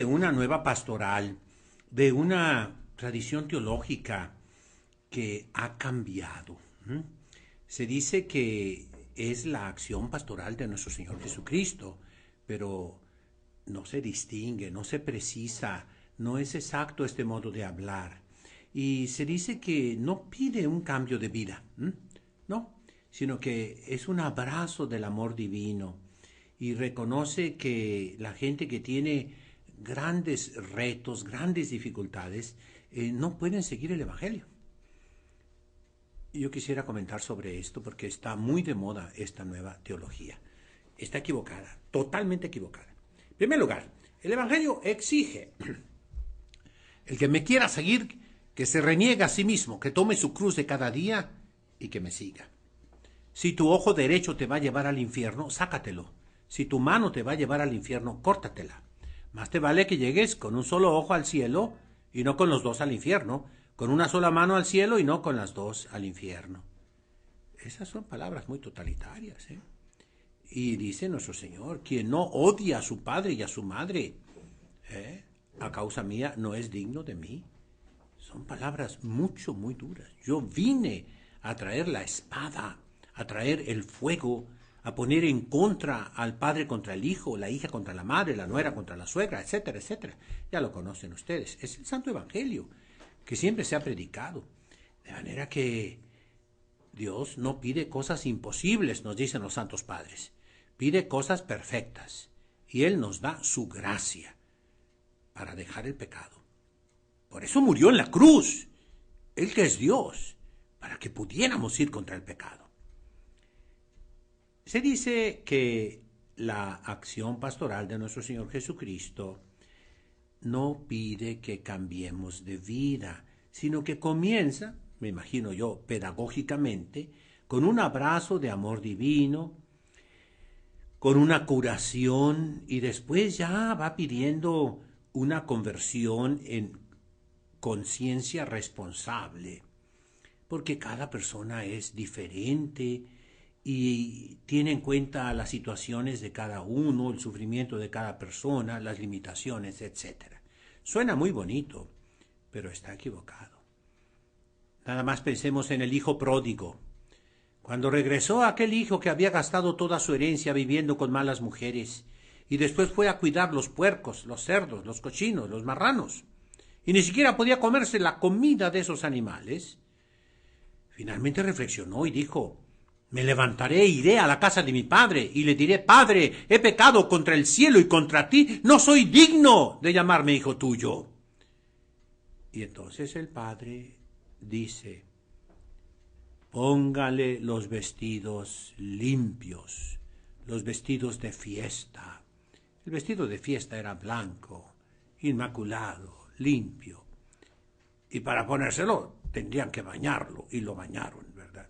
De una nueva pastoral, de una tradición teológica que ha cambiado. ¿M? Se dice que es la acción pastoral de nuestro Señor Jesucristo, pero no se distingue, no se precisa, no es exacto este modo de hablar. Y se dice que no pide un cambio de vida, ¿m? No, sino que es un abrazo del amor divino y reconoce que la gente que tiene grandes retos, grandes dificultades, no pueden seguir el Evangelio. Yo quisiera comentar sobre esto porque está muy de moda esta nueva teología. Está equivocada, totalmente equivocada. En primer lugar, el Evangelio exige el que me quiera seguir, que se reniegue a sí mismo, que tome su cruz de cada día y que me siga. Si tu ojo derecho te va a llevar al infierno, sácatelo. Si tu mano te va a llevar al infierno, córtatela. Más te vale que llegues con un solo ojo al cielo y no con los dos al infierno, con una sola mano al cielo y no con las dos al infierno. Esas son palabras muy totalitarias, ¿eh? Y dice nuestro Señor, quien no odia a su padre y a su madre, a causa mía, no es digno de mí. Son palabras muy duras. Yo vine a traer la espada, a traer el fuego, a poner en contra al padre contra el hijo, la hija contra la madre, la nuera contra la suegra, etcétera, etcétera. Ya lo conocen ustedes. Es el Santo Evangelio que siempre se ha predicado. De manera que Dios no pide cosas imposibles, nos dicen los santos padres. Pide cosas perfectas. Y Él nos da su gracia para dejar el pecado. Por eso murió en la cruz. Él que es Dios, para que pudiéramos ir contra el pecado. Se dice que la acción pastoral de nuestro Señor Jesucristo no pide que cambiemos de vida, sino que comienza, me imagino yo, pedagógicamente, con un abrazo de amor divino, con una curación, y después ya va pidiendo una conversión en conciencia responsable, porque cada persona es diferente y tiene en cuenta las situaciones de cada uno, el sufrimiento de cada persona, las limitaciones, etc. Suena muy bonito, pero está equivocado. Nada más pensemos en el hijo pródigo. Cuando regresó aquel hijo que había gastado toda su herencia viviendo con malas mujeres, y después fue a cuidar los puercos, los cerdos, los cochinos, los marranos, y ni siquiera podía comerse la comida de esos animales, finalmente reflexionó y dijo: me levantaré e iré a la casa de mi padre y le diré: Padre, he pecado contra el cielo y contra ti, no soy digno de llamarme hijo tuyo. Y entonces el padre dice: póngale los vestidos limpios, los vestidos de fiesta. El vestido de fiesta era blanco, inmaculado, limpio. Y para ponérselo tendrían que bañarlo, y lo bañaron, ¿verdad?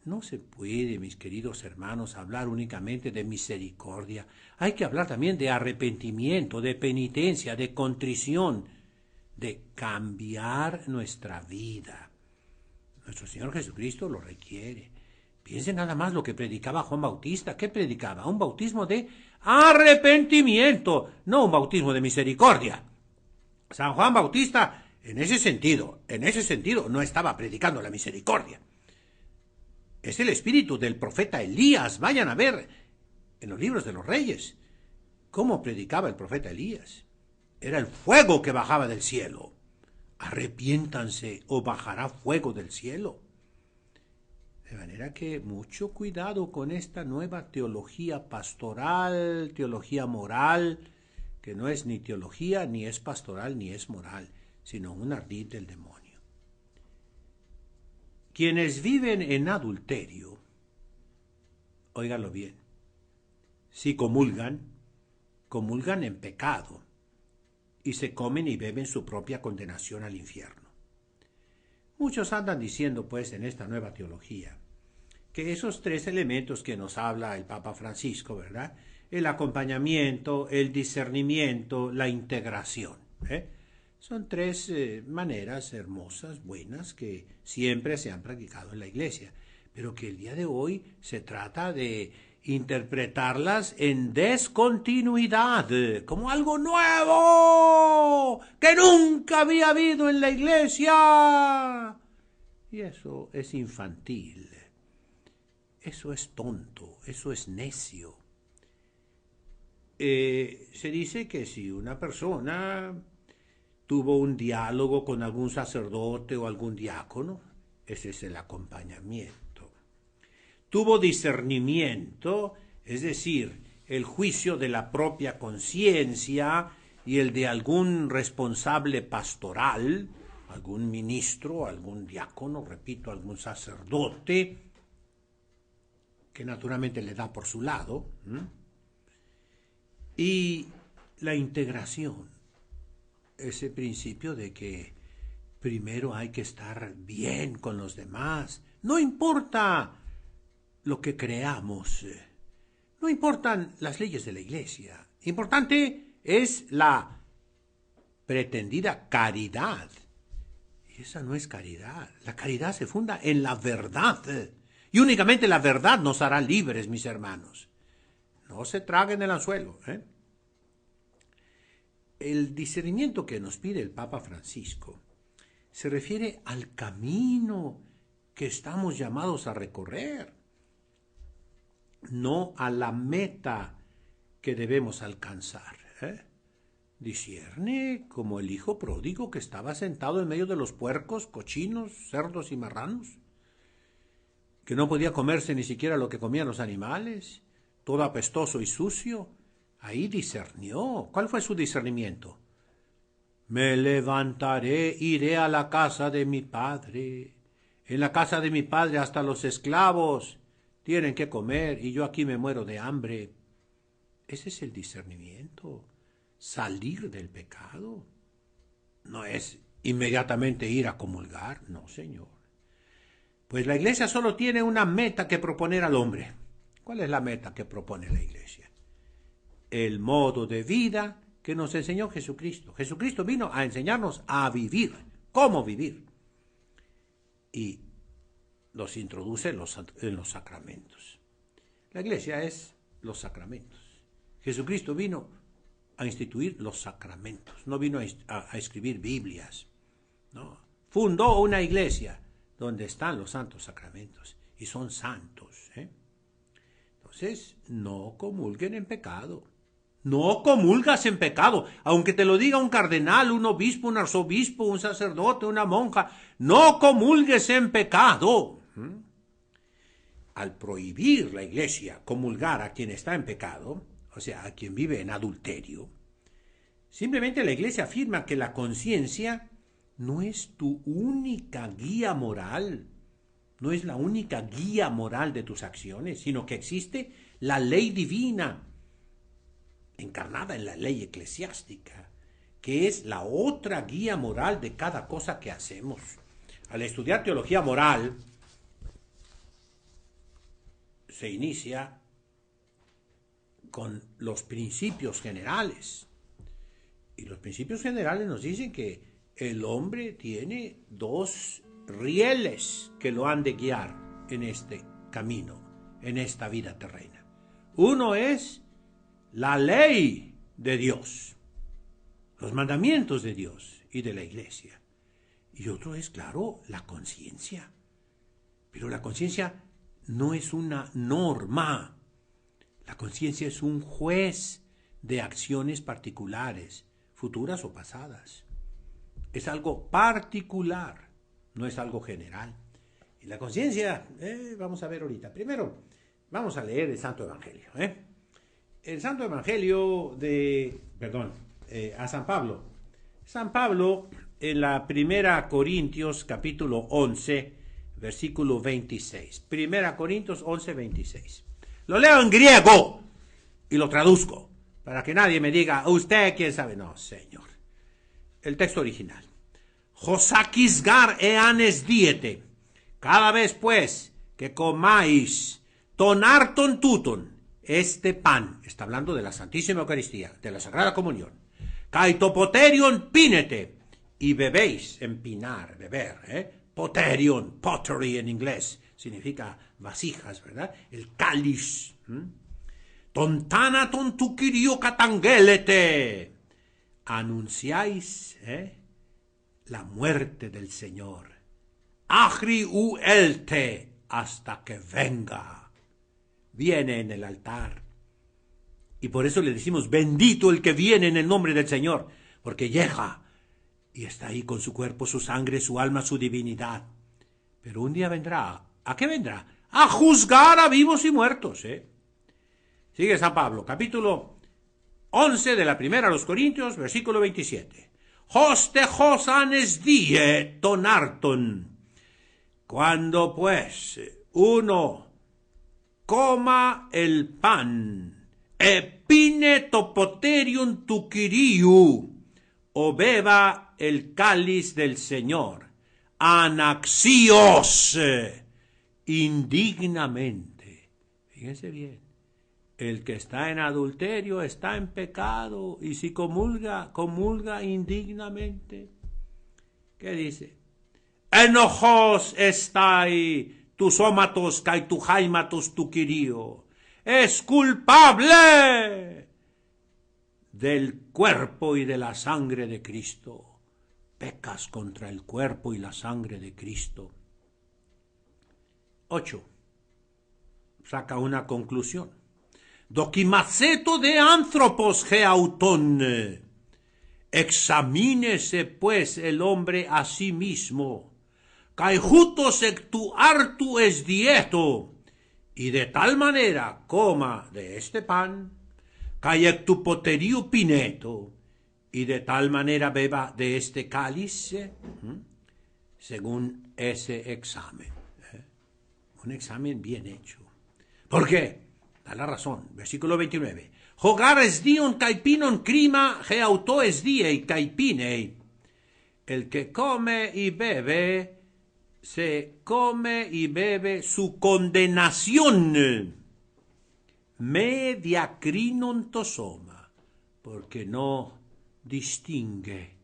No se puede, mis queridos hermanos, hablar únicamente de misericordia. Hay que hablar también de arrepentimiento, de penitencia, de contrición, de cambiar nuestra vida. Nuestro Señor Jesucristo lo requiere. Piensen nada más lo que predicaba Juan Bautista. ¿Qué predicaba? Un bautismo de arrepentimiento, no un bautismo de misericordia. San Juan Bautista, en ese sentido, no estaba predicando la misericordia. Es el espíritu del profeta Elías. Vayan a ver en los libros de los reyes cómo predicaba el profeta Elías. Era el fuego que bajaba del cielo. Arrepiéntanse o bajará fuego del cielo. De manera que mucho cuidado con esta nueva teología pastoral, teología moral, que no es ni teología, ni es pastoral, ni es moral, sino un ardid del demonio. Quienes viven en adulterio, óiganlo bien, si comulgan, comulgan en pecado y se comen y beben su propia condenación al infierno. Muchos andan diciendo, pues, en esta nueva teología, que esos tres elementos que nos habla el Papa Francisco, ¿verdad? El acompañamiento, el discernimiento, la integración, son tres maneras hermosas, buenas, que siempre se han practicado en la Iglesia, pero que el día de hoy se trata de interpretarlas en descontinuidad, como algo nuevo que nunca había habido en la iglesia. Y eso es infantil, eso es tonto, eso es necio. Se dice que si una persona tuvo un diálogo con algún sacerdote o algún diácono, ese es el acompañamiento. Tuvo discernimiento, es decir, el juicio de la propia conciencia y el de algún responsable pastoral, algún ministro, algún diácono, repito, algún sacerdote, que naturalmente le da por su lado, y la integración, ese principio de que primero hay que estar bien con los demás, no importa lo que creamos, no importan las leyes de la iglesia, importante es la pretendida caridad. Y esa no es caridad, la caridad se funda en la verdad, y únicamente la verdad nos hará libres, mis hermanos. No se traguen el anzuelo. El discernimiento que nos pide el Papa Francisco se refiere al camino que estamos llamados a recorrer, no a la meta que debemos alcanzar. Discierne como el hijo pródigo que estaba sentado en medio de los puercos, cochinos, cerdos y marranos, que no podía comerse ni siquiera lo que comían los animales, todo apestoso y sucio. Ahí discernió. ¿Cuál fue su discernimiento? Me levantaré, iré a la casa de mi padre. En la casa de mi padre hasta los esclavos tienen que comer y yo aquí me muero de hambre. Ese es el discernimiento. Salir del pecado. No es inmediatamente ir a comulgar. No, señor. Pues la iglesia solo tiene una meta que proponer al hombre. ¿Cuál es la meta que propone la iglesia? El modo de vida que nos enseñó Jesucristo. Jesucristo vino a enseñarnos a vivir, cómo vivir. Y los introduce en los sacramentos. La iglesia es los sacramentos. Jesucristo vino a instituir los sacramentos, no vino a escribir Biblias. No. Fundó una iglesia donde están los santos sacramentos y son santos. Entonces, no comulguen en pecado. No comulgas en pecado, aunque te lo diga un cardenal, un obispo, un arzobispo, un sacerdote, una monja. No comulgues en pecado. Al prohibir la iglesia comulgar a quien está en pecado, o sea, a quien vive en adulterio, simplemente la iglesia afirma que la conciencia no es tu única guía moral, no es la única guía moral de tus acciones, sino que existe la ley divina, encarnada en la ley eclesiástica, que es la otra guía moral de cada cosa que hacemos. Al estudiar teología moral, se inicia con los principios generales. Y los principios generales nos dicen que el hombre tiene dos rieles que lo han de guiar en este camino, en esta vida terrena. Uno es la ley de Dios, los mandamientos de Dios y de la iglesia. Y otro es, claro, la conciencia. Pero la conciencia no es una norma. La conciencia es un juez de acciones particulares, futuras o pasadas. Es algo particular, no es algo general. Y la conciencia, vamos a ver ahorita. Primero, vamos a leer el Santo Evangelio. El Santo Evangelio a San Pablo. San Pablo, en la Primera Corintios, capítulo 11, versículo 26. Primera Corintios 11, 26. Lo leo en griego y lo traduzco, para que nadie me diga, usted quién sabe. No, señor. El texto original. Josakisgar eanes diete. Cada vez pues que comáis tonarton tuton, este pan, está hablando de la Santísima Eucaristía, de la Sagrada Comunión, caitopoterion pinete, y bebéis, empinar, beber, poterion, pottery en inglés, significa vasijas, ¿verdad? El cáliz, Tontanaton tu kirio katangelete. Anunciáis la muerte del Señor. Agri u elte, hasta que venga. Viene en el altar. Y por eso le decimos, bendito el que viene en el nombre del Señor, porque llega y está ahí con su cuerpo, su sangre, su alma, su divinidad. Pero un día vendrá. ¿A qué vendrá? A juzgar a vivos y muertos. Sigue San Pablo, capítulo 11 de la primera a los Corintios, versículo 27. Hoste hosanes die tonarton. Cuando pues uno coma el pan, epine topoterium tu quiriu, o beba el cáliz del Señor, anaxios, indignamente. Fíjense bien, el que está en adulterio está en pecado, y si comulga indignamente. ¿Qué dice? Enojos estai tus ómatos kai tu jaimatos tu quirío. Es culpable del cuerpo y de la sangre de Cristo. Pecas contra el cuerpo y la sangre de Cristo. 8. Saca una conclusión. Dokimaceto de anthropos geauton. Examínese pues el hombre a sí mismo. Caijutos ectu artu es dieto. Y de tal manera coma de este pan. Caiectu poteriu pineto. Y de tal manera beba de este cáliz, según ese examen. Un examen bien hecho. ¿Por qué? Da la razón. Versículo 29. Jogares dion caipinon crima geauto es die caipine. El que come y bebe, se come y bebe su condenación. Me diacrinon tosoma, porque no distingue,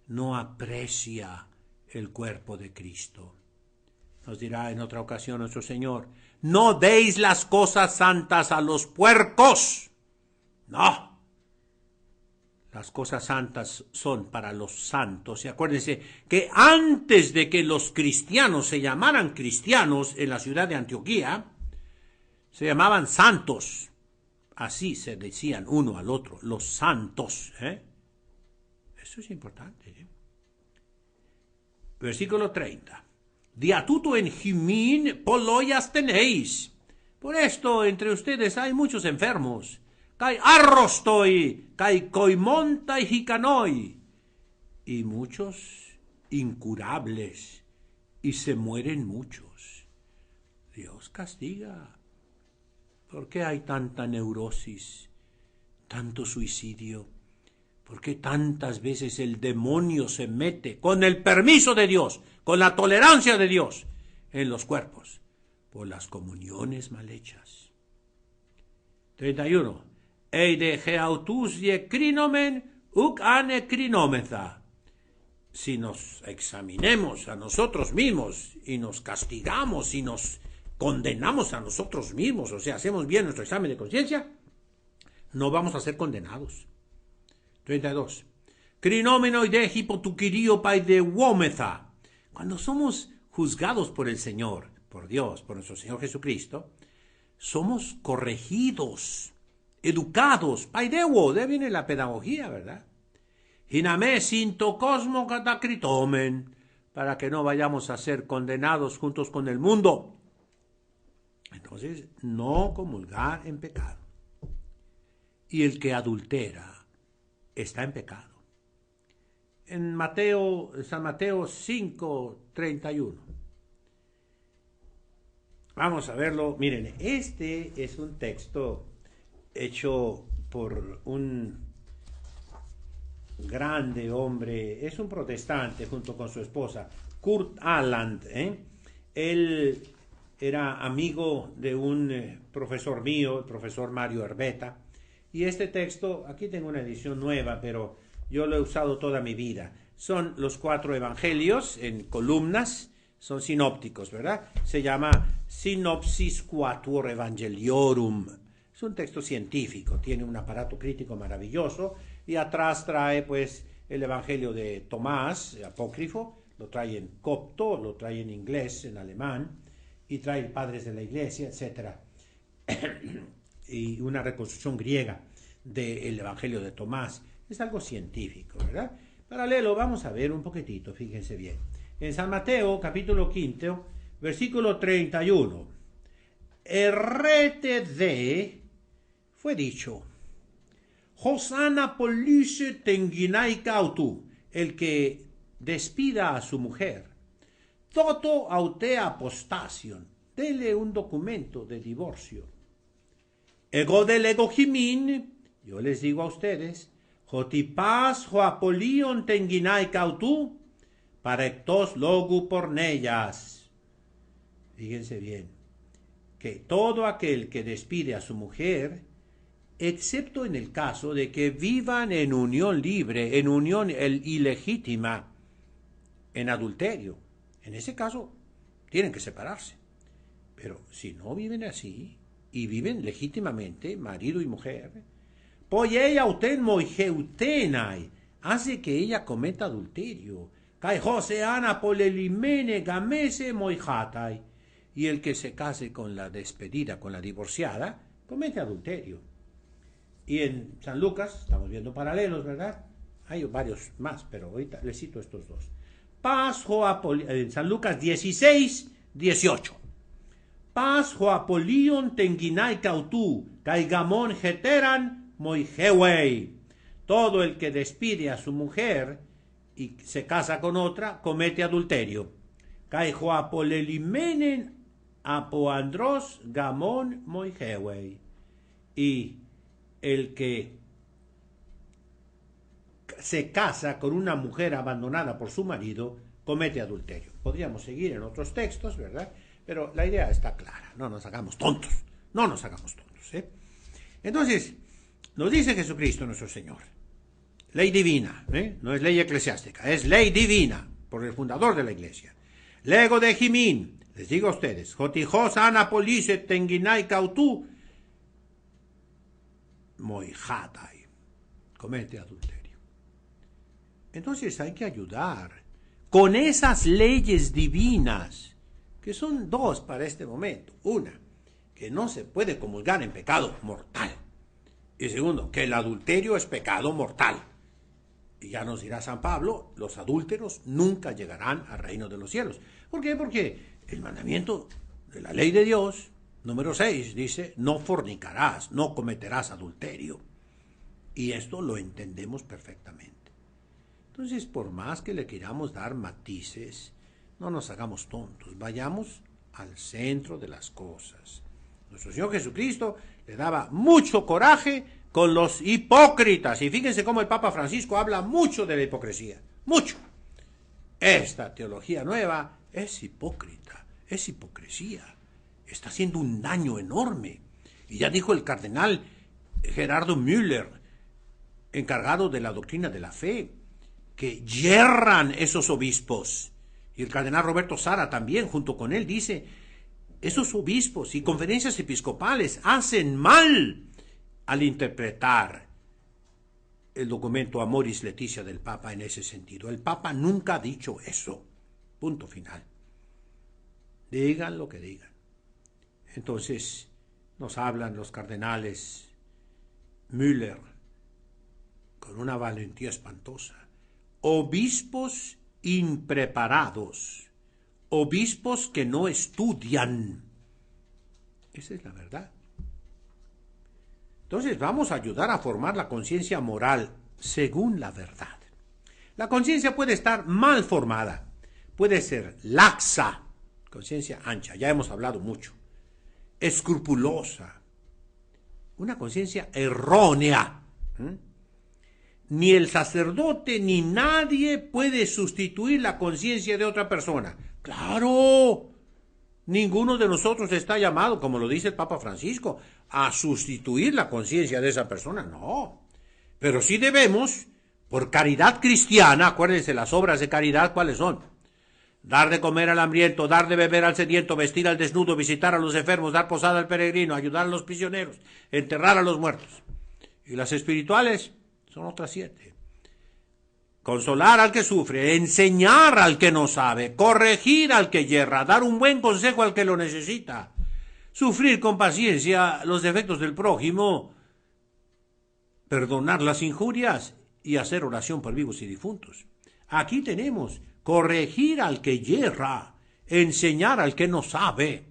no aprecia el cuerpo de Cristo. Nos dirá en otra ocasión nuestro Señor, no deis las cosas santas a los puercos. No. Las cosas santas son para los santos. Y acuérdense que antes de que los cristianos se llamaran cristianos en la ciudad de Antioquía, se llamaban santos. Así se decían uno al otro, los santos. Eso es importante. Versículo 30. Diatuto en Jimin poloyas tenéis. Por esto entre ustedes hay muchos enfermos. Kai arrostoi, kai coimonta y jicanoi. Y muchos incurables. Y se mueren muchos. Dios castiga. ¿Por qué hay tanta neurosis? Tanto suicidio. ¿Por qué tantas veces el demonio se mete, con el permiso de Dios, con la tolerancia de Dios, en los cuerpos? Por las comuniones mal hechas. 31. Eide geautus ye crinomen uc ane crinomeza. Si nos examinemos a nosotros mismos y nos castigamos y nos condenamos a nosotros mismos, o sea, hacemos bien nuestro examen de conciencia, no vamos a ser condenados. 32. Crinomeno de hipotuquirio pai de womeza. Cuando somos juzgados por el Señor, por Dios, por nuestro Señor Jesucristo, somos corregidos, educados. Paidewo, de ahí viene la pedagogía, ¿verdad? Hiname sinto cosmo catacritomen, para que no vayamos a ser condenados juntos con el mundo. Entonces, no comulgar en pecado. Y el que adultera está en pecado. En San Mateo 5:31. Vamos a verlo. Miren, este es un texto hecho por un grande hombre, es un protestante junto con su esposa, Kurt Aland. Él era amigo de un profesor mío, el profesor Mario Herbeta, y este texto, aquí tengo una edición nueva, pero yo lo he usado toda mi vida. Son los 4 evangelios en columnas, son sinópticos, ¿verdad? Se llama Synopsis Quatuor Evangeliorum. Es un texto científico, tiene un aparato crítico maravilloso y atrás trae pues el Evangelio de Tomás, apócrifo, lo trae en copto, lo trae en inglés, en alemán, y trae Padres de la Iglesia, etc. Y una reconstrucción griega del Evangelio de Tomás. Es algo científico, ¿verdad? Paralelo, vamos a ver un poquitito, fíjense bien. En San Mateo, capítulo 5, versículo 31. Errete de, fue dicho, Hosanna polise tenginai cautu, el que despida a su mujer. Toto aute apostasion, dele un documento de divorcio. Ego del egojimin, yo les digo a ustedes, jotipas joapolion tenginai cautu, parectos logu pornellas. Fíjense bien, que todo aquel que despide a su mujer, excepto en el caso de que vivan en unión libre, en unión ilegítima, en adulterio. En ese caso, tienen que separarse. Pero si no viven así, y viven legítimamente, marido y mujer, poiei auten moigeutenai, hace que ella cometa adulterio. Kai Joseana polelimene gamese moijatai, y el que se case con la despedida, con la divorciada, comete adulterio. Y en San Lucas, estamos viendo paralelos, ¿verdad? Hay varios más, pero ahorita les cito estos dos. Paz en San Lucas 16, 18. Paz joapolion tenginai cautu, caigamon jeteran moijewei. Todo el que despide a su mujer y se casa con otra, comete adulterio. Kai joapolelimenen apoandros gamon moijewei. Y el que se casa con una mujer abandonada por su marido, comete adulterio. Podríamos seguir en otros textos, ¿verdad? Pero la idea está clara, no nos hagamos tontos, no nos hagamos tontos, ¿eh? Entonces, nos dice Jesucristo nuestro Señor, ley divina, no es ley eclesiástica, es ley divina, por el fundador de la iglesia. Lego de Jimín, les digo a ustedes, jotijos anapolise tenginai cautu, moijatai, comete adulterio. Entonces hay que ayudar con esas leyes divinas, que son dos para este momento. Una, que no se puede comulgar en pecado mortal. Y segundo, que el adulterio es pecado mortal. Y ya nos dirá San Pablo, los adúlteros nunca llegarán al reino de los cielos. ¿Por qué? Porque el mandamiento de la ley de Dios, número 6, dice, no fornicarás, no cometerás adulterio. Y esto lo entendemos perfectamente. Entonces, por más que le queramos dar matices, no nos hagamos tontos, vayamos al centro de las cosas. Nuestro Señor Jesucristo le daba mucho coraje con los hipócritas, y fíjense cómo el Papa Francisco habla mucho de la hipocresía, mucho. Esta teología nueva es hipócrita, es hipocresía, está haciendo un daño enorme. Y ya dijo el cardenal Gerardo Müller, encargado de la doctrina de la fe, que yerran esos obispos. Y el cardenal Roberto Sara también, junto con él, dice, esos obispos y conferencias episcopales hacen mal al interpretar el documento Amoris Laetitia del Papa en ese sentido. El Papa nunca ha dicho eso. Punto final. Digan lo que digan. Entonces, nos hablan los cardenales Müller con una valentía espantosa. Obispos impreparados, obispos que no estudian. Esa es la verdad. Entonces vamos a ayudar a formar la conciencia moral según la verdad. La conciencia puede estar mal formada, puede ser laxa, conciencia ancha, ya hemos hablado mucho, escrupulosa, una conciencia errónea. Ni el sacerdote ni nadie puede sustituir la conciencia de otra persona. ¡Claro! Ninguno de nosotros está llamado, como lo dice el Papa Francisco, a sustituir la conciencia de esa persona. No. Pero sí debemos, por caridad cristiana, acuérdense, las obras de caridad, ¿cuáles son? dar de comer al hambriento, dar de beber al sediento, vestir al desnudo, visitar a los enfermos, dar posada al peregrino, ayudar a los prisioneros, enterrar a los muertos. Y las espirituales son otras 7. Consolar al que sufre, enseñar al que no sabe, corregir al que yerra, dar un buen consejo al que lo necesita, sufrir con paciencia los defectos del prójimo, perdonar las injurias y hacer oración por vivos y difuntos. Aquí tenemos corregir al que yerra, enseñar al que no sabe.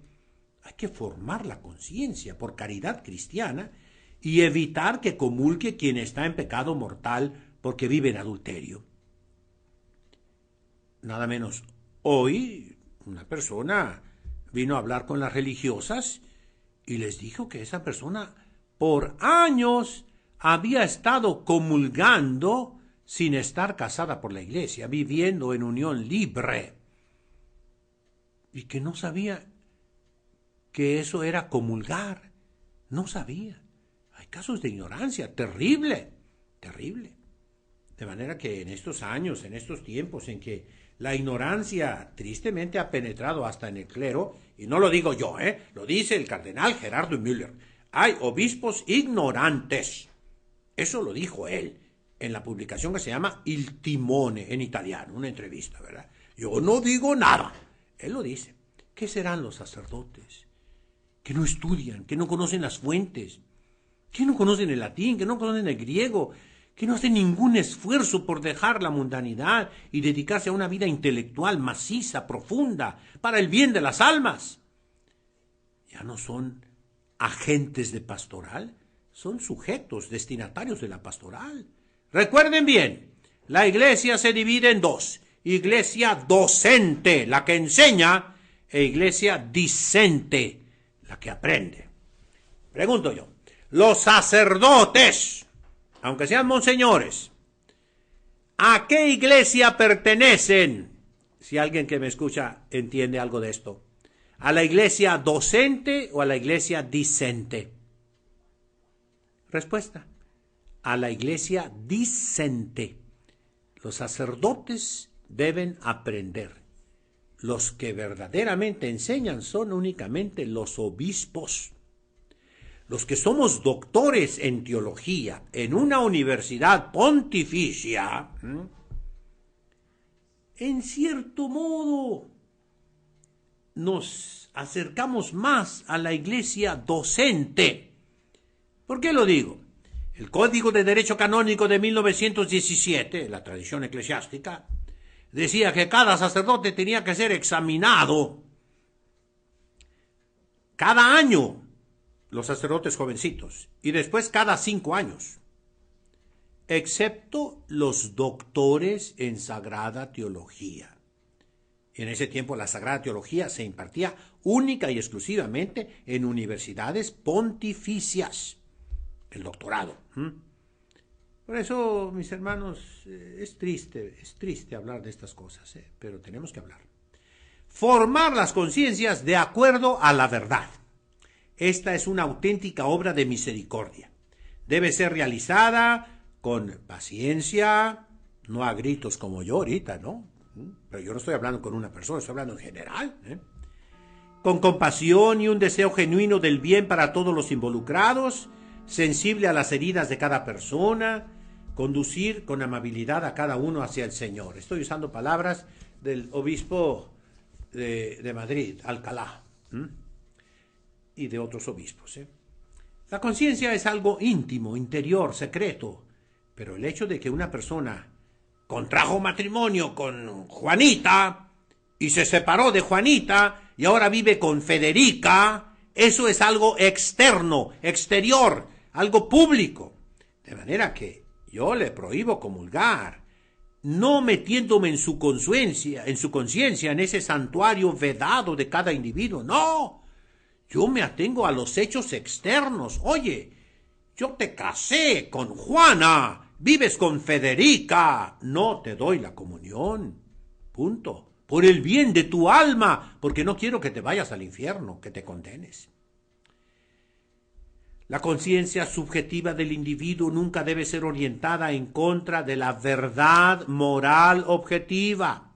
Hay que formar la conciencia por caridad cristiana y evitar que comulgue quien está en pecado mortal porque vive en adulterio. Nada menos, hoy una persona vino a hablar con las religiosas y les dijo que esa persona por años había estado comulgando sin estar casada por la iglesia, viviendo en unión libre, y que no sabía que eso era comulgar, no sabía. Hay casos de ignorancia terrible, terrible. De manera que en estos años, en estos tiempos en que la ignorancia tristemente ha penetrado hasta en el clero, y no lo digo yo, lo dice el cardenal Gerardo Müller, hay obispos ignorantes. Eso lo dijo él en la publicación que se llama Il Timone, en italiano, una entrevista, ¿verdad? Yo no digo nada. Él lo dice. ¿Qué serán los sacerdotes? Que no estudian, que no conocen las fuentes, que no conocen el latín, que no conocen el griego, que no hacen ningún esfuerzo por dejar la mundanidad y dedicarse a una vida intelectual maciza, profunda, para el bien de las almas. Ya no son agentes de pastoral, son sujetos, destinatarios de la pastoral. Recuerden bien, la iglesia se divide en 2. Iglesia docente, la que enseña, e iglesia discente, la que aprende. Pregunto yo, los sacerdotes, aunque sean monseñores, ¿a qué iglesia pertenecen? Si alguien que me escucha entiende algo de esto. ¿A la iglesia docente o a la iglesia discente? Respuesta: a la iglesia discente. Los sacerdotes deben aprender. Los que verdaderamente enseñan son únicamente los obispos. Los que somos doctores en teología en una universidad pontificia, en cierto modo nos acercamos más a la iglesia docente. ¿Por qué lo digo? El Código de Derecho Canónico de 1917, la tradición eclesiástica, decía que cada sacerdote tenía que ser examinado cada año, los sacerdotes jovencitos, y después cada 5 años, excepto los doctores en Sagrada Teología. En ese tiempo la Sagrada Teología se impartía única y exclusivamente en universidades pontificias, el doctorado. Por eso, mis hermanos, es triste hablar de estas cosas, pero tenemos que hablar. Formar las conciencias de acuerdo a la verdad. Esta es una auténtica obra de misericordia. Debe ser realizada con paciencia, no a gritos como yo ahorita, ¿no? Pero yo no estoy hablando con una persona, estoy hablando en general, con compasión y un deseo genuino del bien para todos los involucrados, sensible a las heridas de cada persona, conducir con amabilidad a cada uno hacia el Señor. Estoy usando palabras del obispo de Madrid, Alcalá, y de otros obispos. La conciencia es algo íntimo, interior, secreto, pero el hecho de que una persona contrajo matrimonio con Juanita y se separó de Juanita y ahora vive con Federica, eso es algo externo, exterior, algo público. De manera que yo le prohíbo comulgar, no metiéndome en su conciencia, en ese santuario vedado de cada individuo. No, yo me atengo a los hechos externos. Oye, yo te casé con Juana, vives con Federica, no te doy la comunión. Punto. Por el bien de tu alma, porque no quiero que te vayas al infierno, que te condenes. La conciencia subjetiva del individuo nunca debe ser orientada en contra de la verdad moral objetiva.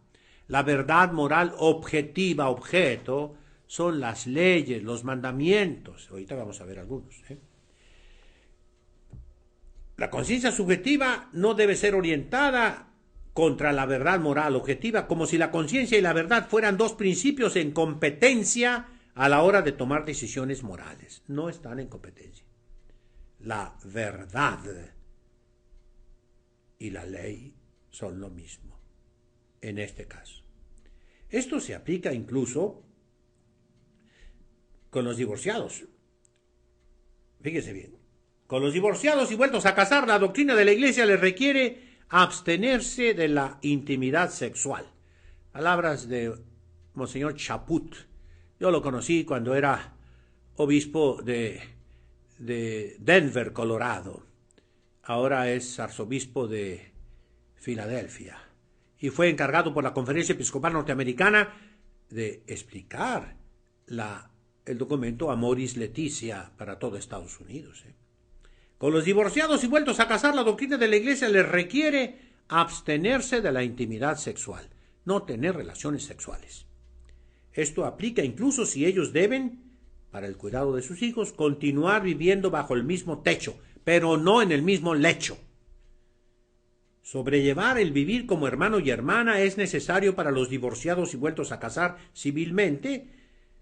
La verdad moral objetiva, objeto, son las leyes, los mandamientos. Ahorita vamos a ver algunos. La conciencia subjetiva no debe ser orientada contra la verdad moral objetiva, como si la conciencia y la verdad fueran dos principios en competencia a la hora de tomar decisiones morales. No están en competencia. La verdad y la ley son lo mismo en este caso. Esto se aplica incluso con los divorciados. Fíjese bien. Con los divorciados y vueltos a casar, la doctrina de la Iglesia les requiere abstenerse de la intimidad sexual. Palabras de Monseñor Chaput. Yo lo conocí cuando era obispo de Denver, Colorado. Ahora es arzobispo de Filadelfia. Y fue encargado por la Conferencia Episcopal Norteamericana de explicar el documento Amoris Laetitia para todo Estados Unidos. Con los divorciados y vueltos a casar, la doctrina de la Iglesia les requiere abstenerse de la intimidad sexual, no tener relaciones sexuales. Esto aplica incluso si ellos deben, para el cuidado de sus hijos, continuar viviendo bajo el mismo techo, pero no en el mismo lecho. Sobrellevar el vivir como hermano y hermana es necesario para los divorciados y vueltos a casar civilmente,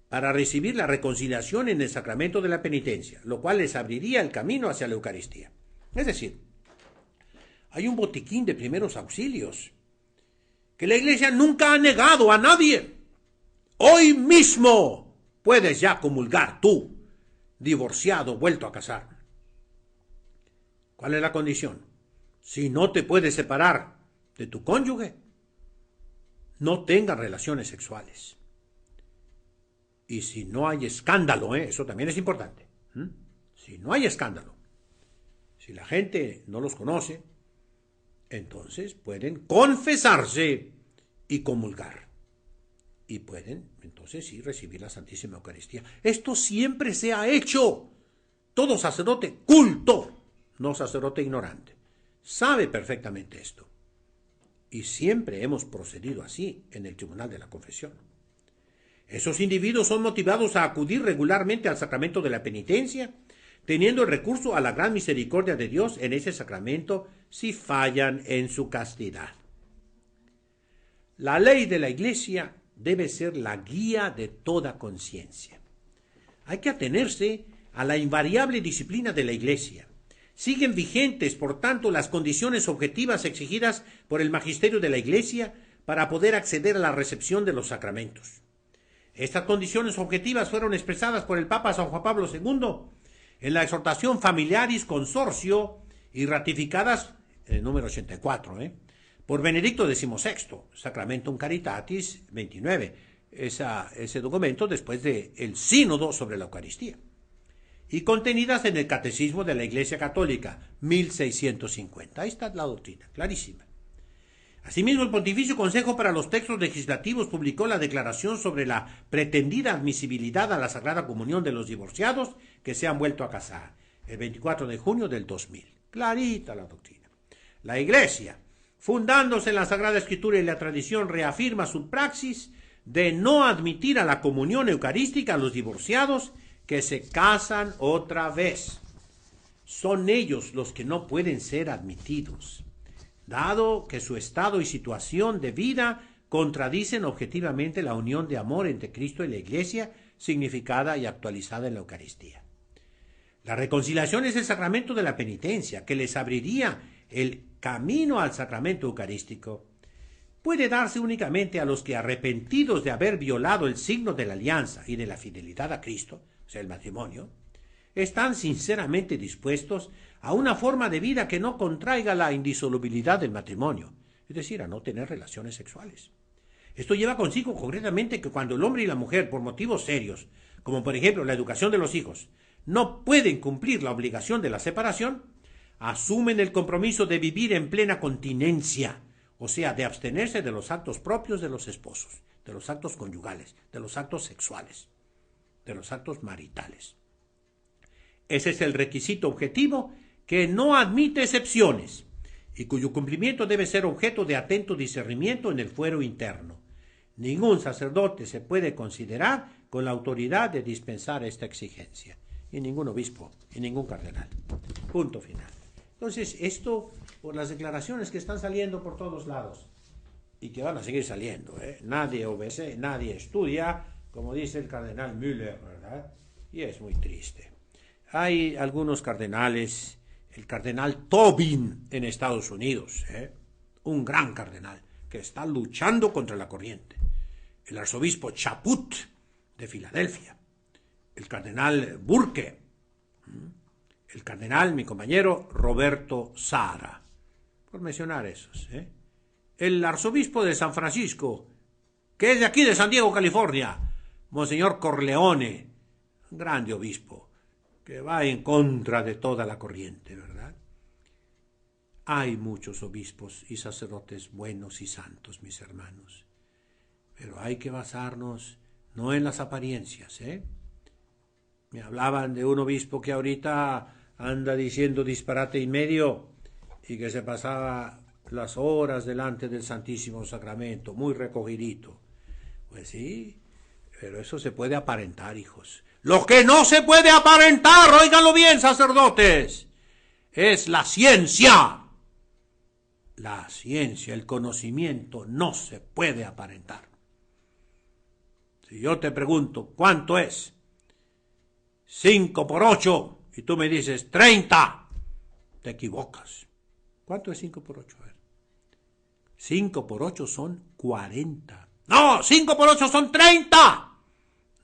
para recibir la reconciliación en el sacramento de la penitencia, lo cual les abriría el camino hacia la Eucaristía. Es decir, hay un botiquín de primeros auxilios que la Iglesia nunca ha negado a nadie. Hoy mismo puedes ya comulgar tú, divorciado, vuelto a casar. ¿Cuál es la condición? Si no te puedes separar de tu cónyuge, no tengas relaciones sexuales. Y si no hay escándalo, eso también es importante. Si no hay escándalo, si la gente no los conoce, entonces pueden confesarse y comulgar. Y pueden, entonces sí, recibir la Santísima Eucaristía. Esto siempre se ha hecho. Todo sacerdote culto, no sacerdote ignorante, sabe perfectamente esto. Y siempre hemos procedido así en el Tribunal de la Confesión. Esos individuos son motivados a acudir regularmente al sacramento de la penitencia, teniendo el recurso a la gran misericordia de Dios en ese sacramento si fallan en su castidad. La ley de la Iglesia debe ser la guía de toda conciencia. Hay que atenerse a la invariable disciplina de la Iglesia. Siguen vigentes, por tanto, las condiciones objetivas exigidas por el magisterio de la Iglesia para poder acceder a la recepción de los sacramentos. Estas condiciones objetivas fueron expresadas por el Papa San Juan Pablo II en la exhortación Familiaris Consortio y ratificadas en el número 84, por Benedicto XVI, Sacramentum Caritatis 29, ese documento después del Sínodo sobre la Eucaristía, y contenidas en el Catecismo de la Iglesia Católica 1650. Ahí está la doctrina, clarísima. Asimismo, el Pontificio Consejo para los Textos Legislativos publicó la declaración sobre la pretendida admisibilidad a la Sagrada Comunión de los divorciados que se han vuelto a casar, el 24 de junio del 2000. Clarita la doctrina. La Iglesia, fundándose en la Sagrada Escritura y la tradición, reafirma su praxis de no admitir a la comunión eucarística a los divorciados que se casan otra vez. Son ellos los que no pueden ser admitidos, dado que su estado y situación de vida contradicen objetivamente la unión de amor entre Cristo y la Iglesia, significada y actualizada en la Eucaristía. La reconciliación es el sacramento de la penitencia, que les abriría el camino al sacramento eucarístico. Puede darse únicamente a los que, arrepentidos de haber violado el signo de la alianza y de la fidelidad a Cristo, o sea, el matrimonio, están sinceramente dispuestos a una forma de vida que no contraiga la indisolubilidad del matrimonio, es decir, a no tener relaciones sexuales. Esto lleva consigo concretamente que cuando el hombre y la mujer, por motivos serios, como por ejemplo la educación de los hijos, no pueden cumplir la obligación de la separación, asumen el compromiso de vivir en plena continencia, o sea, de abstenerse de los actos propios de los esposos, de los actos conyugales, de los actos sexuales, de los actos maritales. Ese es el requisito objetivo que no admite excepciones y cuyo cumplimiento debe ser objeto de atento discernimiento en el fuero interno. Ningún sacerdote se puede considerar con la autoridad de dispensar esta exigencia, y ningún obispo, y ningún cardenal. Punto final. Entonces, esto, por las declaraciones que están saliendo por todos lados, y que van a seguir saliendo, nadie obedece, nadie estudia, como dice el cardenal Müller, ¿verdad? Y es muy triste. Hay algunos cardenales, el cardenal Tobin en Estados Unidos, un gran cardenal, que está luchando contra la corriente. El arzobispo Chaput de Filadelfia, el cardenal Burke, el cardenal, mi compañero, Roberto Sara, por mencionar esos. El arzobispo de San Francisco, que es de aquí de San Diego, California, Monseñor Corleone, un grande obispo, que va en contra de toda la corriente, ¿verdad? Hay muchos obispos y sacerdotes buenos y santos, mis hermanos, pero hay que basarnos no en las apariencias, Me hablaban de un obispo que ahorita anda diciendo disparate y medio y que se pasaba las horas delante del Santísimo Sacramento, muy recogidito. Pues sí, pero eso se puede aparentar, hijos. Lo que no se puede aparentar, óiganlo bien, sacerdotes, es la ciencia. La ciencia, el conocimiento no se puede aparentar. Si yo te pregunto, ¿cuánto es? 5 por 8, y tú me dices 30, te equivocas. ¿Cuánto es 5 por 8? A ver. 5 por 8 son 40. No, 5 por 8 son 30.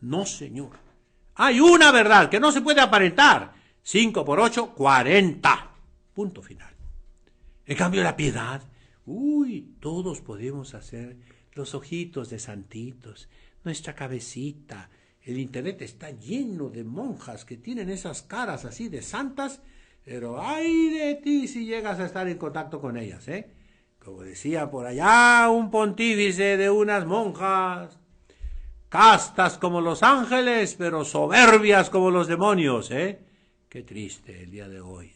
No, señor. Hay una verdad que no se puede aparentar. 5 por 8, 40. Punto final. En cambio, la piedad, todos podemos hacer los ojitos de santitos, nuestra cabecita. El internet está lleno de monjas que tienen esas caras así de santas, pero ay de ti si llegas a estar en contacto con ellas, Como decía por allá un pontífice de unas monjas, castas como los ángeles, pero soberbias como los demonios, Qué triste el día de hoy,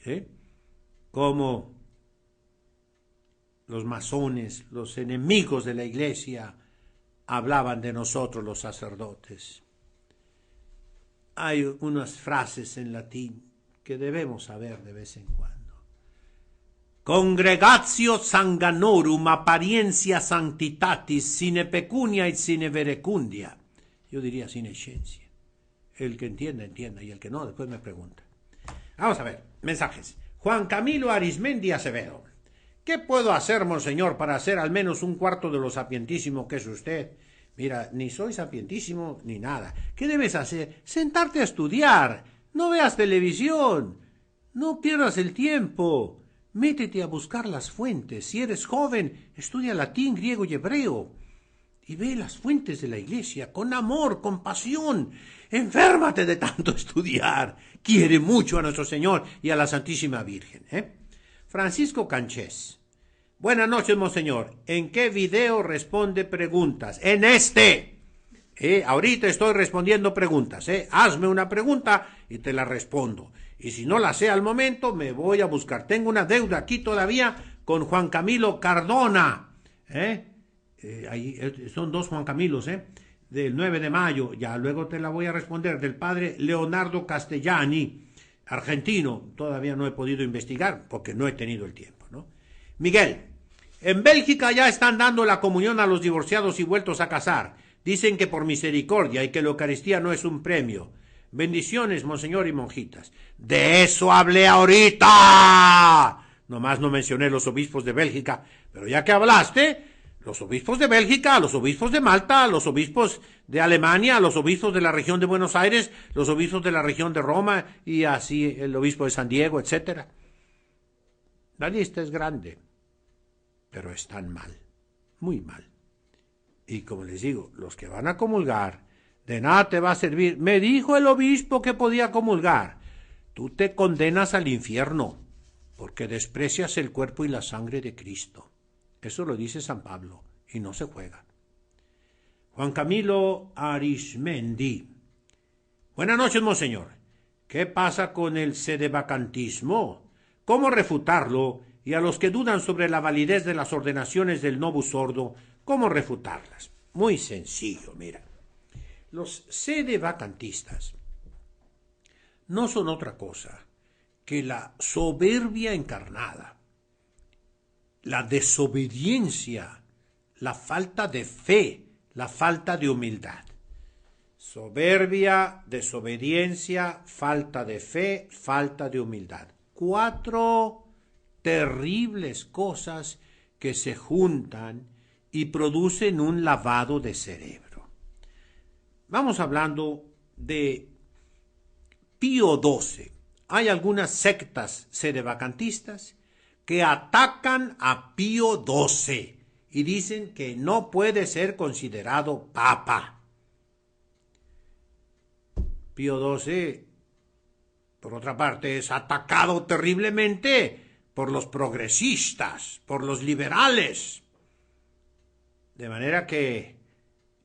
Como los masones, los enemigos de la iglesia, hablaban de nosotros los sacerdotes. Hay unas frases en latín que debemos saber de vez en cuando. Congregatio sanganorum appariencia sanctitatis sine pecunia et sine verecundia. Yo diría sine ciencia. El que entienda, entienda, y el que no, después me pregunta. Vamos a ver, mensajes. Juan Camilo Arismendi Acevedo. ¿Qué puedo hacer, monseñor, para hacer al menos un cuarto de lo sapientísimo que es usted? Mira, ni soy sapientísimo ni nada. ¿Qué debes hacer? Sentarte a estudiar. No veas televisión. No pierdas el tiempo. Métete a buscar las fuentes. Si eres joven, estudia latín, griego y hebreo. Y ve las fuentes de la iglesia con amor, con pasión. Enférmate de tanto estudiar. Quiere mucho a nuestro Señor y a la Santísima Virgen, Francisco Canchés. Buenas noches, monseñor. ¿En qué video responde preguntas? En este. Ahorita estoy respondiendo preguntas. Hazme una pregunta y te la respondo. Y si no la sé al momento, me voy a buscar. Tengo una deuda aquí todavía con Juan Camilo Cardona. Ahí son 2 Juan Camilos, del 9 de mayo. Ya luego te la voy a responder. Del padre Leonardo Castellani, argentino. Todavía no he podido investigar porque no he tenido el tiempo, ¿no? Miguel, en Bélgica ya están dando la comunión a los divorciados y vueltos a casar. Dicen que por misericordia y que la Eucaristía no es un premio. Bendiciones, monseñor y monjitas. De eso hablé ahorita. Nomás no mencioné los obispos de Bélgica, pero ya que hablaste, los obispos de Bélgica, los obispos de Malta, los obispos de Alemania, los obispos de la región de Buenos Aires, los obispos de la región de Roma y así el obispo de San Diego, etcétera. La lista es grande, pero están mal, muy mal. Y como les digo, los que van a comulgar, de nada te va a servir. Me dijo el obispo que podía comulgar. Tú te condenas al infierno, porque desprecias el cuerpo y la sangre de Cristo. Eso lo dice San Pablo, y no se juega. Juan Camilo Arismendi. Buenas noches, monseñor. ¿Qué pasa con el sedevacantismo? ¿Cómo refutarlo? Y a los que dudan sobre la validez de las ordenaciones del Novus Ordo, ¿cómo refutarlas? Muy sencillo, mira. Los sedevacantistas no son otra cosa que la soberbia encarnada, la desobediencia, la falta de fe, la falta de humildad. Soberbia, desobediencia, falta de fe, falta de humildad. 4 terribles cosas que se juntan y producen un lavado de cerebro. Vamos hablando de Pío XII. Hay algunas sectas sedevacantistas que atacan a Pío XII y dicen que no puede ser considerado papa. Pío XII, por otra parte, es atacado terriblemente por los progresistas, por los liberales. De manera que,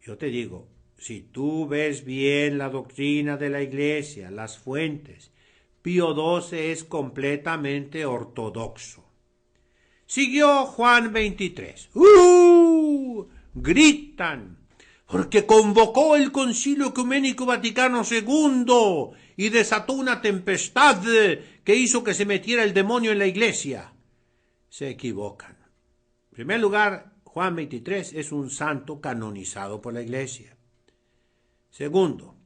yo te digo, si tú ves bien la doctrina de la Iglesia, las fuentes, Pío XII es completamente ortodoxo. Siguió Juan XXIII. Gritan, porque convocó el Concilio Ecuménico Vaticano II y desató una tempestad que hizo que se metiera el demonio en la Iglesia. Se equivocan. En primer lugar, Juan XXIII es un santo canonizado por la Iglesia. Segundo,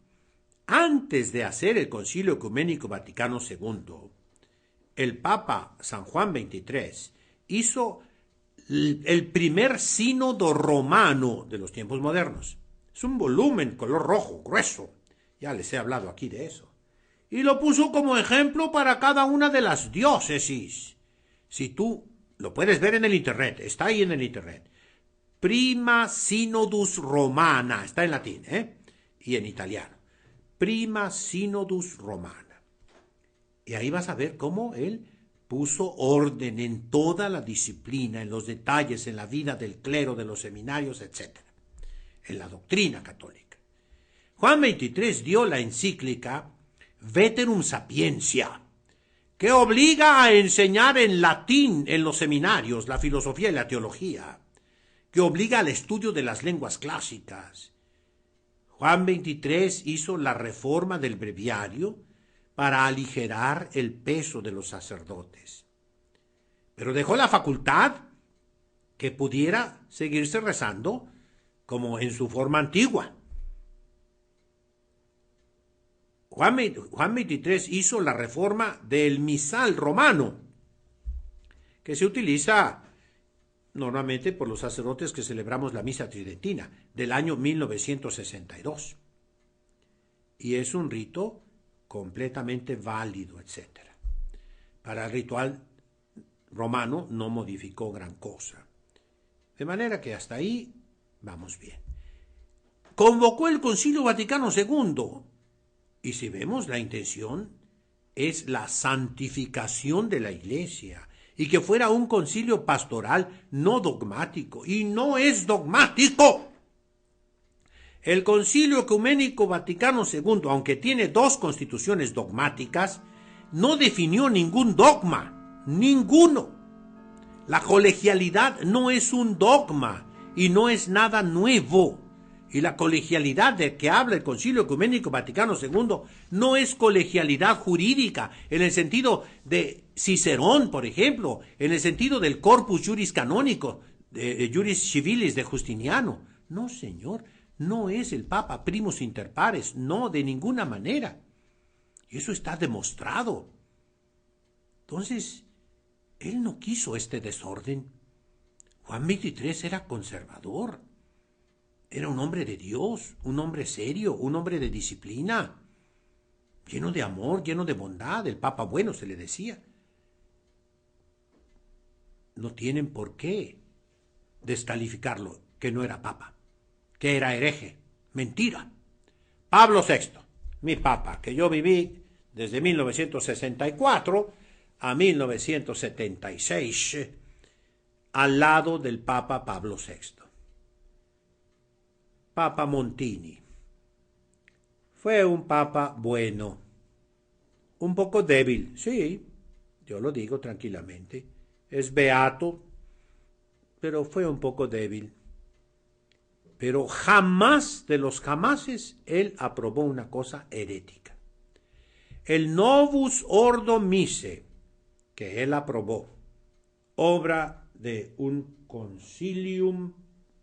antes de hacer el Concilio Ecuménico Vaticano II, el Papa San Juan XXIII hizo el primer sínodo romano de los tiempos modernos. Es un volumen color rojo, grueso. Ya les he hablado aquí de eso. Y lo puso como ejemplo para cada una de las diócesis. Si tú lo puedes ver en el internet, está ahí en el internet. Prima Synodus Romana, está en latín, y en italiano. Prima Synodus Romana. Y ahí vas a ver cómo él puso orden en toda la disciplina, en los detalles, en la vida del clero, de los seminarios, etc. En la doctrina católica. Juan XXIII dio la encíclica Veterum Sapientia, que obliga a enseñar en latín en los seminarios la filosofía y la teología, que obliga al estudio de las lenguas clásicas. Juan XXIII hizo la reforma del breviario para aligerar el peso de los sacerdotes. Pero dejó la facultad que pudiera seguirse rezando como en su forma antigua. Juan XXIII hizo la reforma del misal romano, que se utiliza normalmente por los sacerdotes que celebramos la misa tridentina del año 1962. Y es un rito completamente válido, etc. Para el ritual romano no modificó gran cosa. De manera que hasta ahí vamos bien. Convocó el Concilio Vaticano II. Y si vemos, la intención es la santificación de la Iglesia y que fuera un concilio pastoral no dogmático. Y no es dogmático. El Concilio Ecuménico Vaticano II, aunque tiene 2 constituciones dogmáticas, no definió ningún dogma, ninguno. La colegialidad no es un dogma y no es nada nuevo. Y la colegialidad de que habla el Concilio Ecuménico Vaticano II no es colegialidad jurídica, en el sentido de Cicerón, por ejemplo, en el sentido del corpus juris canónico, juris civilis de Justiniano. No, señor, no es el Papa primus inter pares, no, de ninguna manera. Y eso está demostrado. Entonces, él no quiso este desorden. Juan XXIII era conservador. Era un hombre de Dios, un hombre serio, un hombre de disciplina, lleno de amor, lleno de bondad. El Papa bueno se le decía. No tienen por qué descalificarlo, que no era Papa, que era hereje. Mentira. Pablo VI, mi Papa, que yo viví desde 1964 a 1976, al lado del Papa Pablo VI. Papa Montini. Fue un papa bueno, un poco débil, sí, yo lo digo tranquilamente. Es beato, pero fue un poco débil. Pero jamás de los jamases él aprobó una cosa herética. El Novus Ordo Missae, que él aprobó, obra de un concilium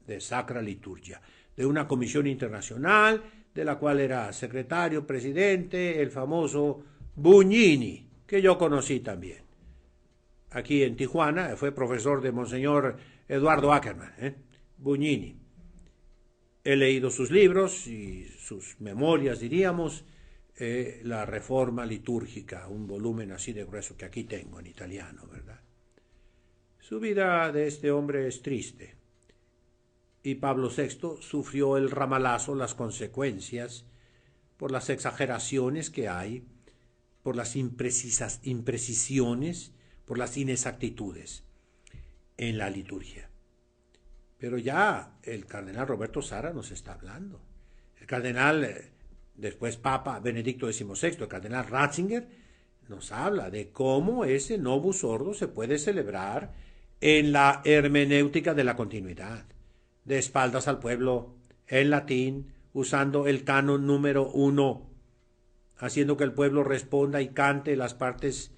de Sacra Liturgia, de una comisión internacional, de la cual era secretario, presidente, el famoso Bugnini, que yo conocí también. Aquí en Tijuana, fue profesor de Monseñor Eduardo Ackerman, Bugnini. He leído sus libros y sus memorias, diríamos, la Reforma Litúrgica, un volumen así de grueso que aquí tengo en italiano, ¿verdad? Su vida de este hombre es triste. Y Pablo VI sufrió el ramalazo, las consecuencias, por las exageraciones que hay, por las imprecisiones, por las inexactitudes en la liturgia. Pero ya el cardenal Roberto Sara nos está hablando. El cardenal, después Papa Benedicto XVI, el cardenal Ratzinger, nos habla de cómo ese Novus Ordo se puede celebrar en la hermenéutica de la continuidad, de espaldas al pueblo, en latín, usando el canon número 1, haciendo que el pueblo responda y cante las partes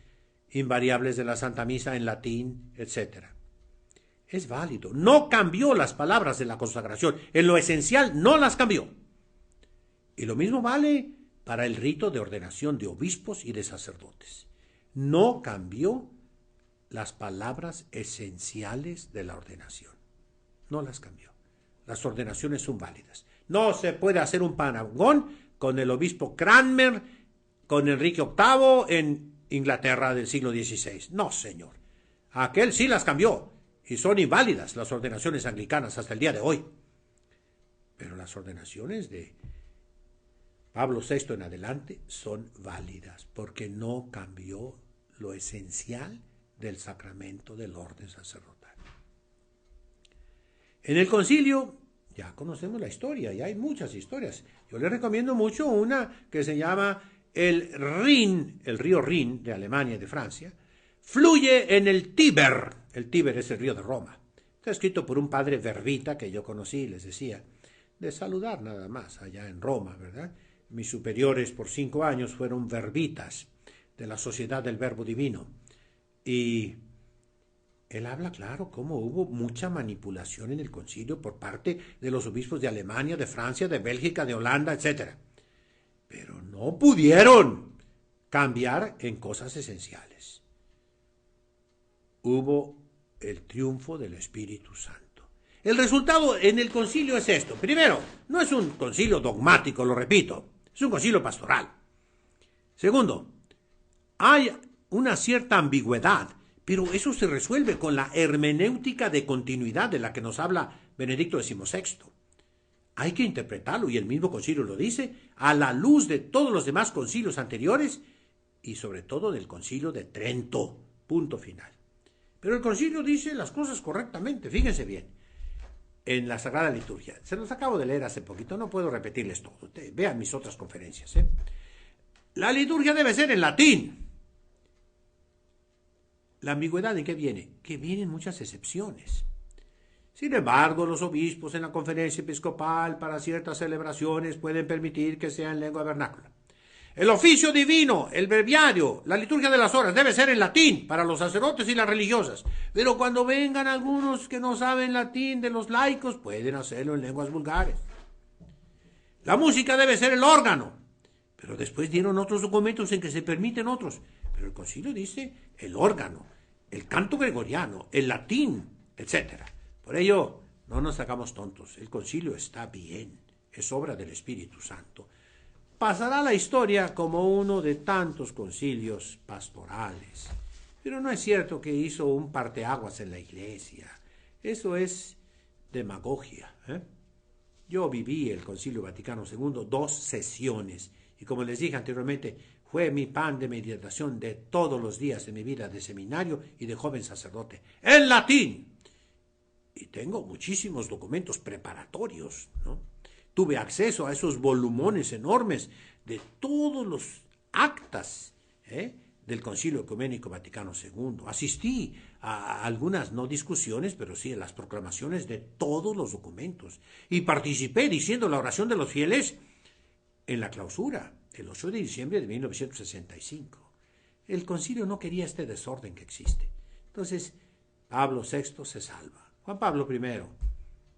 invariables de la Santa Misa en latín, etc. Es válido. No cambió las palabras de la consagración. En lo esencial no las cambió. Y lo mismo vale para el rito de ordenación de obispos y de sacerdotes. No cambió las palabras esenciales de la ordenación. No las cambió. Las ordenaciones son válidas. No se puede hacer un parangón con el obispo Cranmer, con Enrique VIII en Inglaterra del siglo XVI. No, señor. Aquel sí las cambió. Y son inválidas las ordenaciones anglicanas hasta el día de hoy. Pero las ordenaciones de Pablo VI en adelante son válidas porque no cambió lo esencial del sacramento del orden sacerdotal. En el concilio ya conocemos la historia, y hay muchas historias. Yo les recomiendo mucho una que se llama el Rin, el río Rin de Alemania y de Francia, fluye en el Tíber. El Tíber es el río de Roma. Está escrito por un padre verbita que yo conocí, les decía, de saludar nada más allá en Roma, ¿verdad? Mis superiores por 5 años fueron verbitas de la Sociedad del Verbo Divino. Y él habla, claro, cómo hubo mucha manipulación en el concilio por parte de los obispos de Alemania, de Francia, de Bélgica, de Holanda, etc. Pero no pudieron cambiar en cosas esenciales. Hubo el triunfo del Espíritu Santo. El resultado en el concilio es esto. Primero, no es un concilio dogmático, lo repito, es un concilio pastoral. Segundo, hay una cierta ambigüedad, pero eso se resuelve con la hermenéutica de continuidad de la que nos habla Benedicto XVI. Hay que interpretarlo, y el mismo concilio lo dice, a la luz de todos los demás concilios anteriores y sobre todo del concilio de Trento, punto final. Pero el concilio dice las cosas correctamente, fíjense bien, en la Sagrada Liturgia. Se los acabo de leer hace poquito, no puedo repetirles todo. Vean mis otras conferencias. La liturgia debe ser en latín. ¿La ambigüedad en qué viene? Que vienen muchas excepciones. Sin embargo, los obispos en la conferencia episcopal para ciertas celebraciones pueden permitir que sea en lengua vernácula. El oficio divino, el breviario, la liturgia de las horas debe ser en latín para los sacerdotes y las religiosas. Pero cuando vengan algunos que no saben latín de los laicos, pueden hacerlo en lenguas vulgares. La música debe ser el órgano. Pero después dieron otros documentos en que se permiten otros. Pero el concilio dice el órgano, el canto gregoriano, el latín, etc. Por ello, no nos hagamos tontos. El concilio está bien. Es obra del Espíritu Santo. Pasará a la historia como uno de tantos concilios pastorales. Pero no es cierto que hizo un parteaguas en la iglesia. Eso es demagogia. Yo viví el Concilio Vaticano II 2 sesiones. Y como les dije anteriormente, fue mi pan de meditación de todos los días de mi vida de seminario y de joven sacerdote. ¡En latín! Y tengo muchísimos documentos preparatorios, ¿no? Tuve acceso a esos volumones enormes de todos los actas del Concilio Ecuménico Vaticano II. Asistí a algunas no discusiones, pero sí a las proclamaciones de todos los documentos. Y participé diciendo la oración de los fieles en la clausura, el 8 de diciembre de 1965. El concilio no quería este desorden que existe. Entonces, Pablo VI se salva. Juan Pablo I,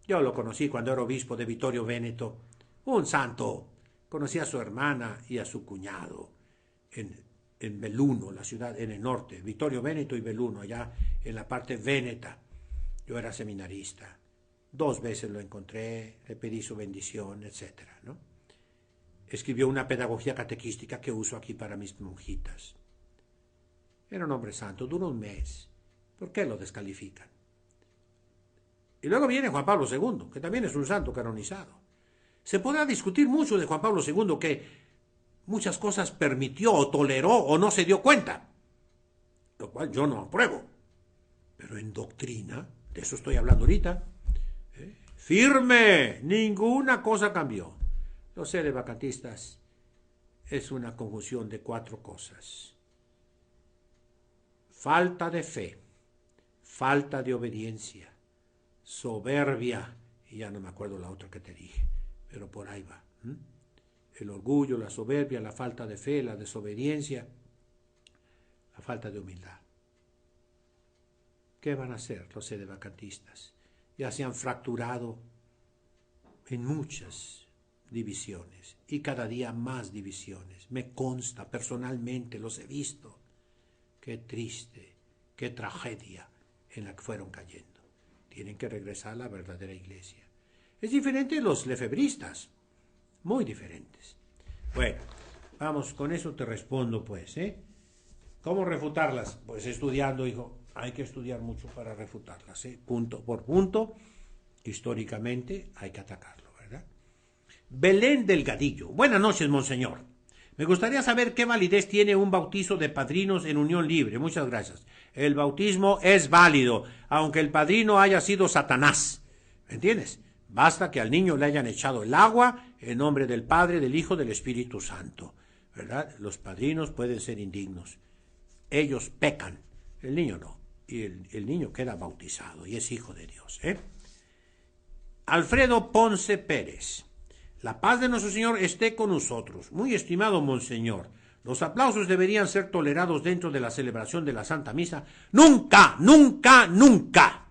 yo lo conocí cuando era obispo de Vittorio Veneto, un santo. Conocí a su hermana y a su cuñado en Belluno, la ciudad en el norte, Vittorio Veneto y Belluno, allá en la parte veneta. Yo era seminarista. 2 veces lo encontré, le pedí su bendición, etcétera, ¿no? Escribió una pedagogía catequística que uso aquí para mis monjitas. Era un hombre santo, duró un mes. ¿Por qué lo descalifican? Y luego viene Juan Pablo II, que también es un santo canonizado. Se podrá discutir mucho de Juan Pablo II, que muchas cosas permitió o toleró o no se dio cuenta, lo cual yo no apruebo. Pero en doctrina, de eso estoy hablando ahorita, firme, ninguna cosa cambió. Los sedevacantistas es una conjunción de 4 cosas. Falta de fe, falta de obediencia, soberbia, y ya no me acuerdo la otra que te dije, pero por ahí va. El orgullo, la soberbia, la falta de fe, la desobediencia, la falta de humildad. ¿Qué van a hacer los sedevacantistas? Ya se han fracturado en muchas divisiones y cada día más divisiones. Me consta, personalmente los he visto. Qué triste, qué tragedia en la que fueron cayendo. Tienen que regresar a la verdadera iglesia. Es diferente de los lefebristas, muy diferentes. Bueno, vamos, con eso te respondo pues, ¿Cómo refutarlas? Pues estudiando, hijo. Hay que estudiar mucho para refutarlas, punto por punto. Históricamente hay que atacarlo, ¿verdad? Belén Delgadillo. Buenas noches, monseñor. Me gustaría saber qué validez tiene un bautizo de padrinos en unión libre. Muchas gracias. El bautismo es válido, aunque el padrino haya sido Satanás. ¿Me entiendes? Basta que al niño le hayan echado el agua en nombre del Padre, del Hijo, del Espíritu Santo, ¿verdad? Los padrinos pueden ser indignos. Ellos pecan, el niño no. Y el niño queda bautizado y es hijo de Dios, Alfredo Ponce Pérez. La paz de nuestro Señor esté con nosotros. Muy estimado monseñor, los aplausos deberían ser tolerados dentro de la celebración de la Santa Misa. ¡Nunca, nunca, nunca!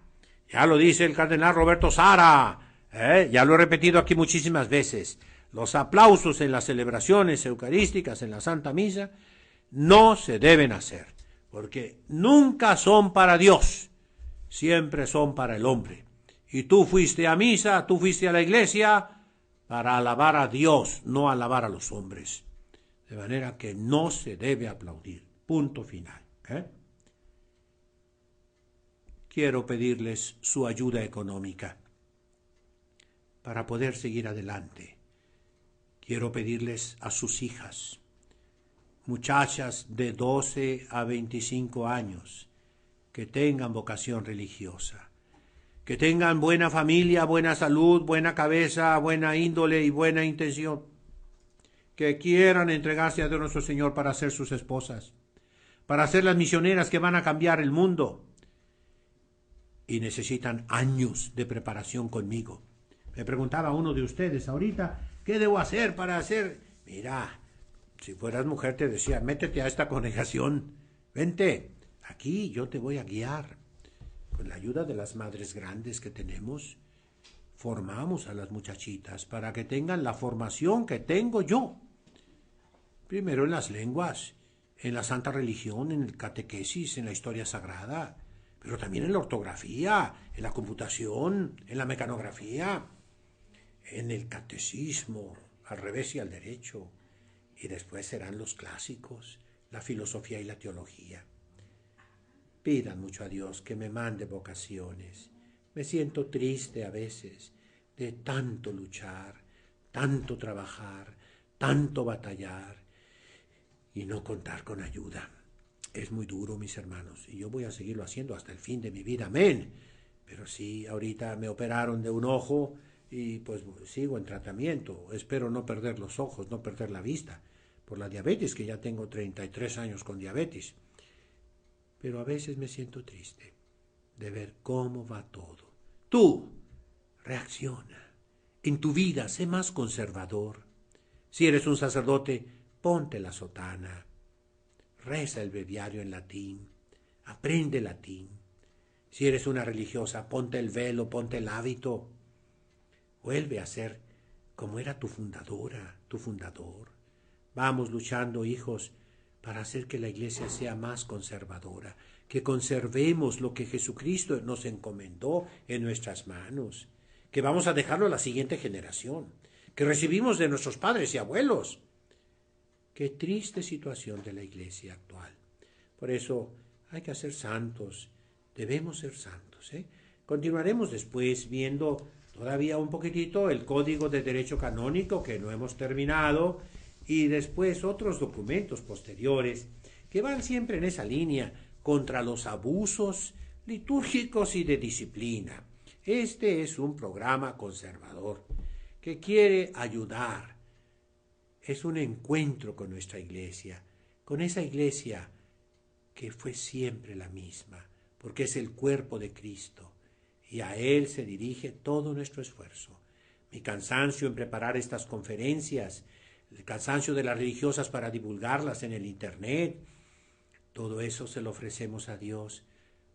Ya lo dice el cardenal Roberto Sara, ya lo he repetido aquí muchísimas veces. Los aplausos en las celebraciones eucarísticas en la Santa Misa no se deben hacer, porque nunca son para Dios, siempre son para el hombre. Y tú fuiste a misa, tú fuiste a la iglesia para alabar a Dios, no alabar a los hombres. De manera que no se debe aplaudir. Punto final. Quiero pedirles su ayuda económica para poder seguir adelante. Quiero pedirles a sus hijas, muchachas de 12 a 25 años, que tengan vocación religiosa, que tengan buena familia, buena salud, buena cabeza, buena índole y buena intención, que quieran entregarse a Dios nuestro Señor para ser sus esposas, para ser las misioneras que van a cambiar el mundo. Y necesitan años de preparación conmigo. Me preguntaba uno de ustedes ahorita, ¿qué debo hacer para hacer? Mira, si fueras mujer te decía, métete a esta congregación, vente, aquí yo te voy a guiar. Con la ayuda de las madres grandes que tenemos, formamos a las muchachitas para que tengan la formación que tengo yo. Primero en las lenguas, en la santa religión, en el catequesis, en la historia sagrada, pero también en la ortografía, en la computación, en la mecanografía, en el catecismo, al revés y al derecho. Y después serán los clásicos, la filosofía y la teología. Pidan mucho a Dios que me mande vocaciones. Me siento triste a veces de tanto luchar, tanto trabajar, tanto batallar y no contar con ayuda. Es muy duro, mis hermanos, y yo voy a seguirlo haciendo hasta el fin de mi vida, amén. Pero sí, ahorita me operaron de un ojo y pues sigo en tratamiento. Espero no perder los ojos, no perder la vista, por la diabetes, que ya tengo 33 años con diabetes. Pero a veces me siento triste. de ver cómo va todo. Tú, reacciona. En tu vida, sé más conservador. Si eres un sacerdote, ponte la sotana. Reza el breviario en latín. Aprende latín. Si eres una religiosa, ponte el velo, ponte el hábito. Vuelve a ser como era tu fundadora, tu fundador. Vamos luchando, hijos, para hacer que la Iglesia sea más conservadora, que conservemos lo que Jesucristo nos encomendó en nuestras manos, que vamos a dejarlo a la siguiente generación, que recibimos de nuestros padres y abuelos. Qué triste situación de la Iglesia actual. Por eso hay que ser santos, debemos ser santos. Continuaremos después viendo todavía un poquitito el Código de Derecho Canónico, que no hemos terminado, y después otros documentos posteriores que van siempre en esa línea contra los abusos litúrgicos y de disciplina. Este es un programa conservador que quiere ayudar. Es un encuentro con nuestra Iglesia, con esa Iglesia que fue siempre la misma, porque es el cuerpo de Cristo, y a Él se dirige todo nuestro esfuerzo. Mi cansancio en preparar estas conferencias, el cansancio de las religiosas para divulgarlas en el Internet, todo eso se lo ofrecemos a Dios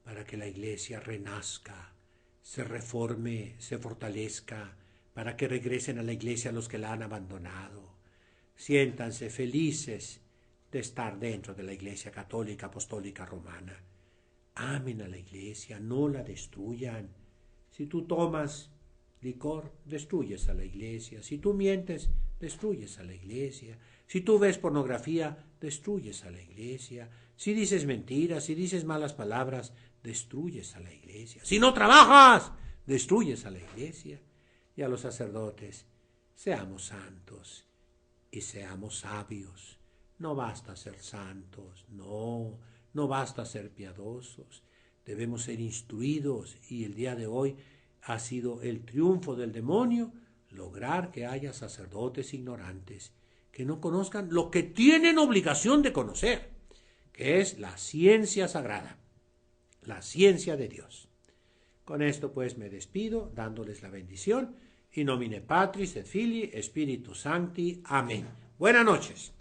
para que la Iglesia renazca, se reforme, se fortalezca, para que regresen a la Iglesia los que la han abandonado. Siéntanse felices de estar dentro de la Iglesia Católica Apostólica Romana. Amen a la Iglesia, no la destruyan. Si tú tomas licor, destruyes a la Iglesia. Si tú mientes, destruyes a la Iglesia. Si tú ves pornografía, destruyes a la Iglesia. Si dices mentiras, si dices malas palabras, destruyes a la Iglesia. Si no trabajas, destruyes a la Iglesia. Y a los sacerdotes, seamos santos y seamos sabios. No basta ser santos, no basta ser piadosos. Debemos ser instruidos, y el día de hoy ha sido el triunfo del demonio lograr que haya sacerdotes ignorantes que no conozcan lo que tienen obligación de conocer, que es la ciencia sagrada, la ciencia de Dios. Con esto pues me despido dándoles la bendición. In nomine Patris et Filii Spiritus Sancti. Amén. Buenas noches.